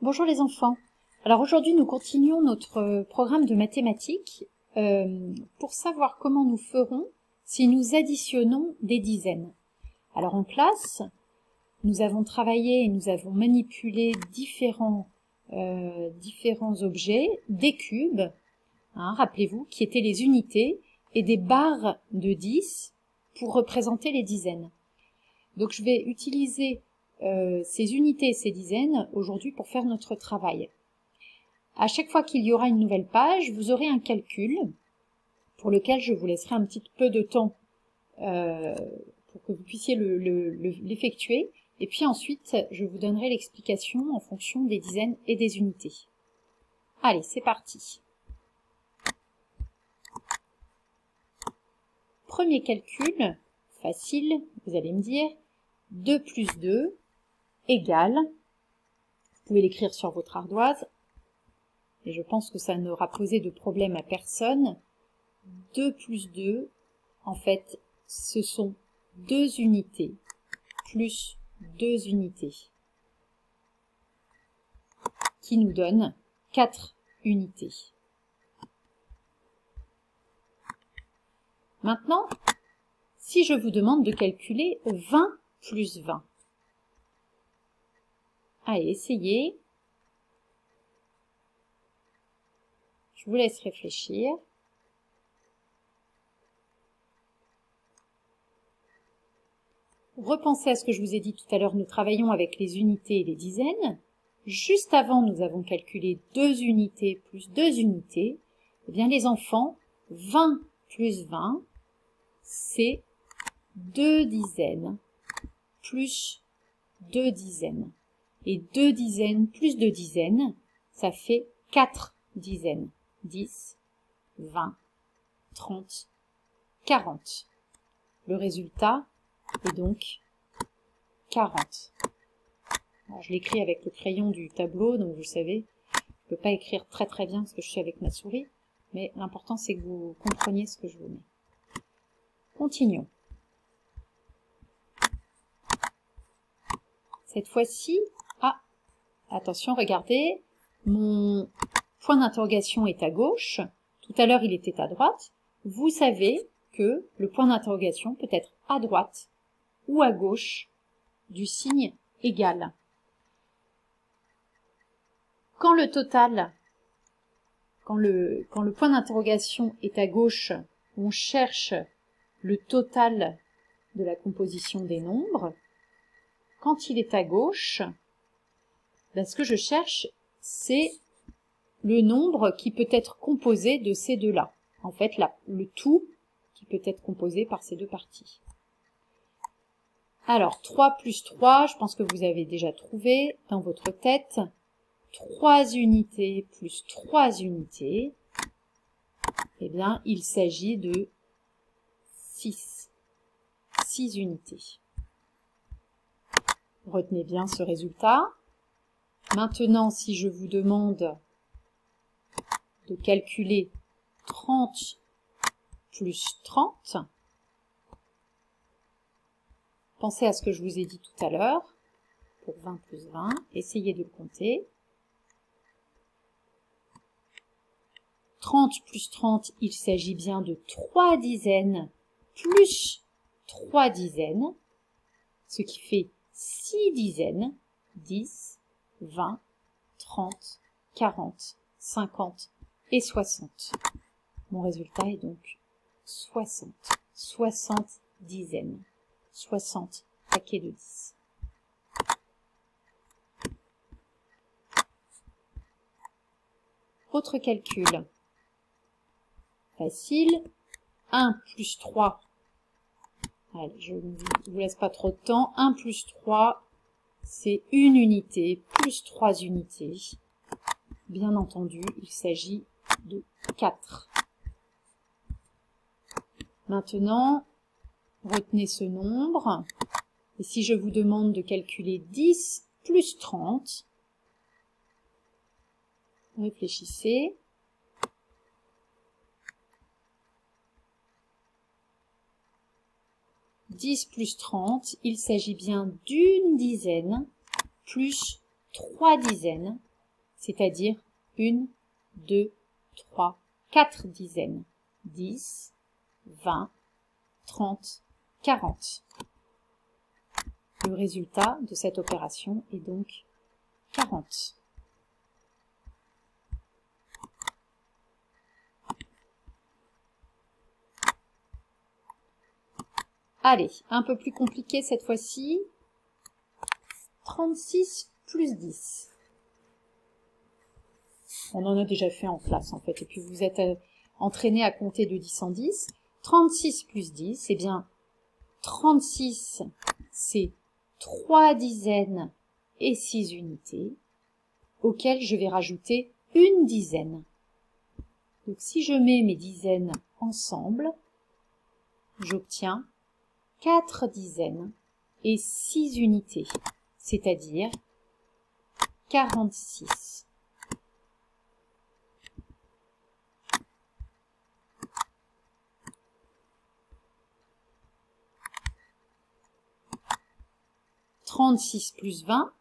Bonjour les enfants. Alors aujourd'hui nous continuons notre programme de mathématiques pour savoir comment nous ferons si nous additionnons des dizaines. Alors en classe, nous avons travaillé et nous avons manipulé différents objets, des cubes, rappelez-vous, qui étaient les unités, et des barres de 10 pour représenter les dizaines. Donc je vais utiliser ces unités et ces dizaines aujourd'hui pour faire notre travail. À chaque fois qu'il y aura une nouvelle page, vous aurez un calcul pour lequel je vous laisserai un petit peu de temps pour que vous puissiez l'effectuer. Et puis ensuite, je vous donnerai l'explication en fonction des dizaines et des unités. Allez, c'est parti. Premier calcul, facile, vous allez me dire, 2 plus 2 égale, vous pouvez l'écrire sur votre ardoise, et je pense que ça n'aura posé de problème à personne. 2 plus 2, en fait, ce sont 2 unités plus 2 unités qui nous donnent 4 unités. Maintenant, si je vous demande de calculer 20 plus 20, allez, essayez. Je vous laisse réfléchir. Repensez à ce que je vous ai dit tout à l'heure, nous travaillons avec les unités et les dizaines. Juste avant, nous avons calculé 2 unités plus 2 unités. Eh bien, les enfants, 20 plus 20, c'est 2 dizaines plus 2 dizaines. Et 2 dizaines plus 2 dizaines, ça fait 4 dizaines. 10, 20, 30, 40. Le résultat est donc 40. Alors, je l'écris avec le crayon du tableau, donc vous savez, je ne peux pas écrire très bien parce que je suis avec ma souris, mais l'important c'est que vous compreniez ce que je vous mets. Continuons. Cette fois-ci, attention, regardez, mon point d'interrogation est à gauche, tout à l'heure il était à droite. Vous savez que le point d'interrogation peut être à droite ou à gauche du signe égal. Quand le point d'interrogation est à gauche, on cherche le total de la composition des nombres. Quand il est à gauche, ce que je cherche, c'est le nombre qui peut être composé de ces deux-là. En fait, le tout qui peut être composé par ces deux parties. Alors, 3 plus 3, je pense que vous avez déjà trouvé dans votre tête. 3 unités plus 3 unités, eh bien, il s'agit de 6. 6 unités. Retenez bien ce résultat. Maintenant, si je vous demande de calculer 30 plus 30, pensez à ce que je vous ai dit tout à l'heure, pour 20 plus 20, essayez de le compter. 30 plus 30, il s'agit bien de 3 dizaines plus 3 dizaines, ce qui fait 6 dizaines, 10, 20, 30, 40, 50 et 60. Mon résultat est donc 60. 60 dizaines. 60 paquets de 10. Autre calcul. Facile. 1 plus 3. Allez, je ne vous laisse pas trop de temps. 1 plus 3, c'est une unité plus 3 unités. Bien entendu, il s'agit de 4. Maintenant, retenez ce nombre. Et si je vous demande de calculer 10 plus 30, réfléchissez. « 10 plus 30, il s'agit bien d'une dizaine plus 3 dizaines, c'est-à-dire 1, 2, 3, 4 dizaines. 10, 20, 30, 40. Le résultat de cette opération est donc 40. Allez, un peu plus compliqué cette fois-ci. 36 plus 10. On en a déjà fait en classe en fait, et puis vous êtes entraîné à compter de 10 en 10. 36 plus 10, eh bien 36 c'est 3 dizaines et 6 unités, auxquelles je vais rajouter une dizaine. Donc si je mets mes dizaines ensemble, j'obtiens 4 dizaines et 6 unités, c'est-à-dire 46. « 36 plus 20 »,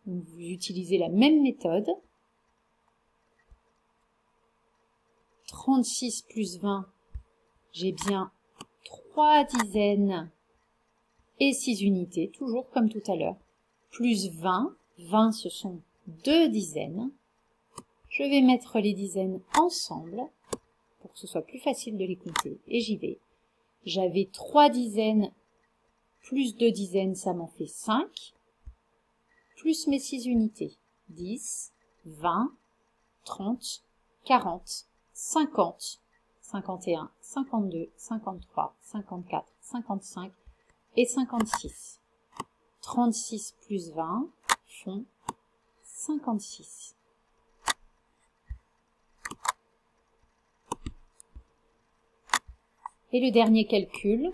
donc vous utilisez la même méthode. 36 plus 20, j'ai bien 3 dizaines et 6 unités, toujours comme tout à l'heure. Plus 20, 20 ce sont 2 dizaines. Je vais mettre les dizaines ensemble pour que ce soit plus facile de les compter. Et j'y vais. J'avais 3 dizaines plus 2 dizaines, ça m'en fait 5. Plus mes 6 unités. 10, 20, 30, 40, 50, 51, 52, 53, 54, 55 et 56. 36 plus 20 font 56. Et le dernier calcul,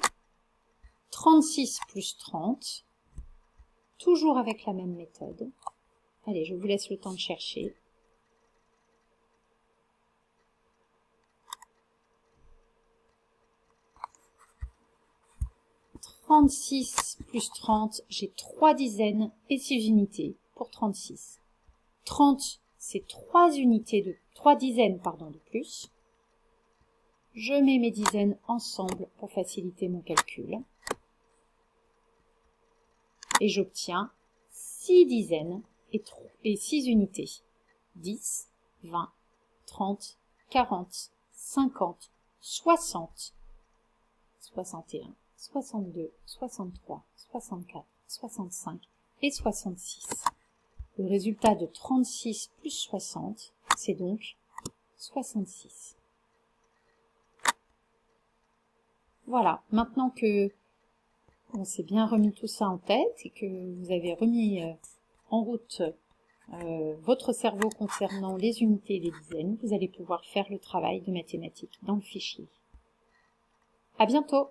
36 plus 30, toujours avec la même méthode. Allez, je vous laisse le temps de chercher. « 36 plus 30, j'ai 3 dizaines et 6 unités pour 36. 30, c'est 3 dizaines de plus. Je mets mes dizaines ensemble pour faciliter mon calcul. Et j'obtiens 6 dizaines et 6 unités. 10, 20, 30, 40, 50, 60, 61, 62, 63, 64, 65 et 66. Le résultat de 36 plus 60, c'est donc 66. Voilà, maintenant que on s'est bien remis tout ça en tête et que vous avez remis en route votre cerveau concernant les unités et les dizaines, vous allez pouvoir faire le travail de mathématiques dans le fichier. À bientôt!